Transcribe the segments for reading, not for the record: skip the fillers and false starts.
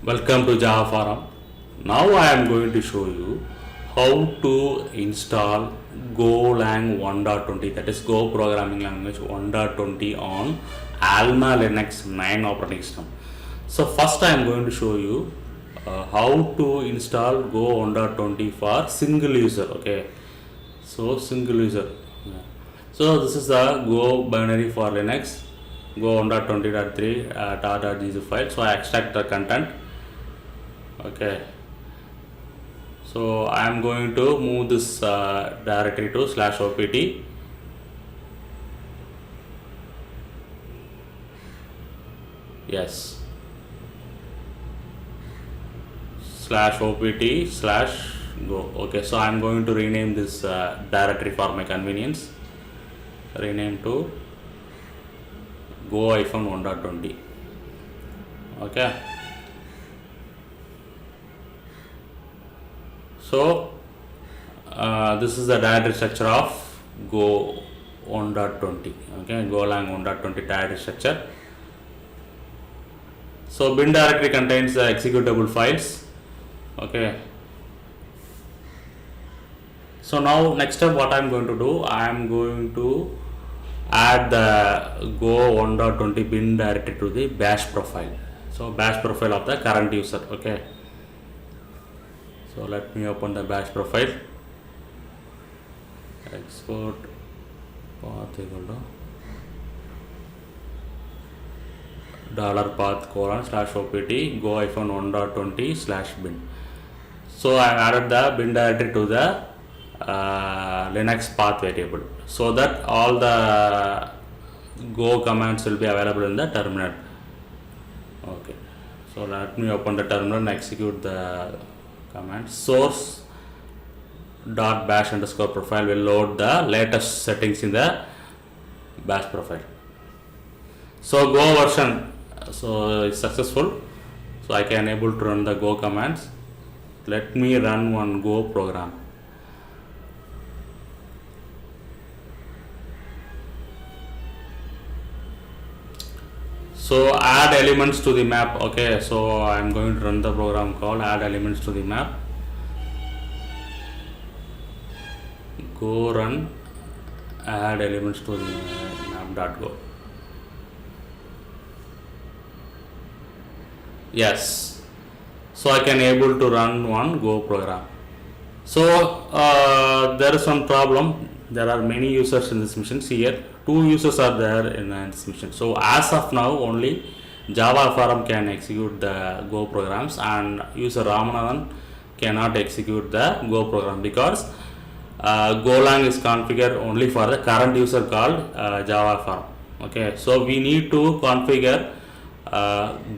Welcome to Java Forum. Now I am going to show you how to install golang 1.20, that is Go programming language 1.20 on AlmaLinux 9 operating system. So first I am going to show you how to install Go 1.20 for single user. Okay, so single user. So this is the Go binary for Linux, Go 1.20.3 .gz file. So I extract the content. Okay, so I am going to move this directory to /opt. Yes, /opt/go. Okay, so I am going to rename this directory for my convenience. Rename to go-1.20. Okay, so this is the directory structure of Go 1.20. Okay, golang 1.20 directory structure. So bin directory contains the executable files. Okay, so now next step what I am going to do, I am going to add the Go 1.20 bin directory to the bash profile. So bash profile of the current user. Okay, so let me open the bash profile. Export path equal to $path : /opt go-1.20/bin. So I have added the bin directory to the Linux path variable, so that all the Go commands will be available in the terminal. Okay, so let me open the terminal and execute the command. Source.bash_profile will load the latest settings in the bash profile. So Go version, so it's successful, so I can able to run the Go commands. Let me run one Go program. So add elements to the map. Okay, so I am going to run the program called add elements to the map. Go run add elements to the map.go. Yes, so I can able to run one Go program. So there is one problem. There are many users in this machine. See here, 2 users are there in this machine. So as of now, only Java Forum can execute the Go programs, and user Ramanathan cannot execute the Go program because golang is configured only for the current user called Java Forum. Okay, so we need to configure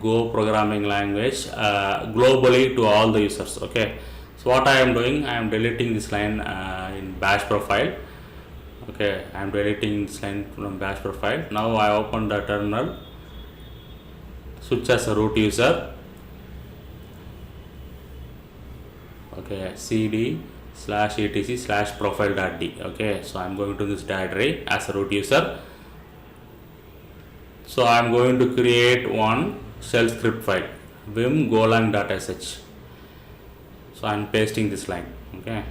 Go programming language globally to all the users. Okay, so what I am doing, I am deleting this line in bash profile. Okay, I am deleting this line from bash profile. Now I open the terminal, switch as a root user. Okay, cd/etc/profile.d. okay, so I am going to this directory as a root user. So I am going to create one shell script file, vim golang.sh. So I am pasting this line. Okay,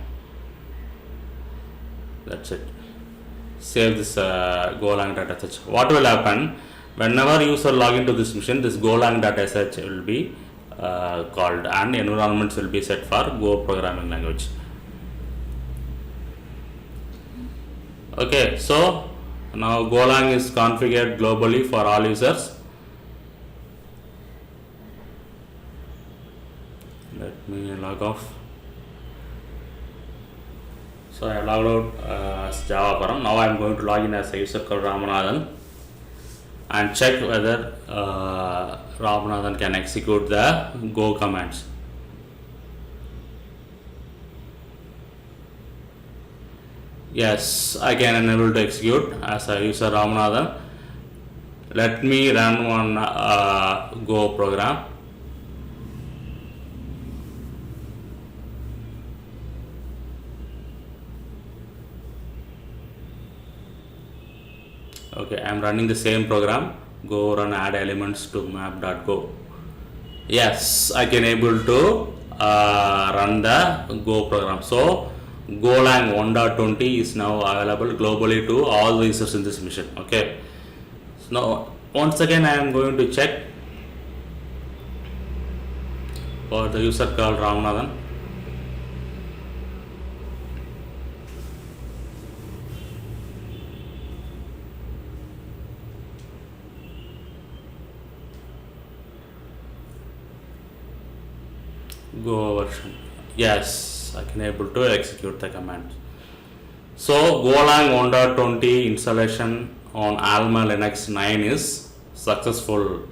that's it. Save this golang.sh. What will happen, whenever user log into this machine, this golang.sh will be called, and environments will be set for Go programming language. Okay, so now Golang is configured globally for all users. Let me log off. So I have logged out as Java Forum. Now I am going to log in as a user called Ramanathan and check whether Ramanathan can execute the Go commands. Yes, I can enable to execute as a user Ramanathan. Let me run one Go program. Okay, I am running the same program. Go run add elements to map.go. Yes, I can able to run the Go program. So golang 1.20 is now available globally to all the users in this mission. Okay. So now once again I am going to check for the user called Ramanathan. Go version. Yes, I can able to execute the command. So golang 1.20 installation on AlmaLinux 9 is successful.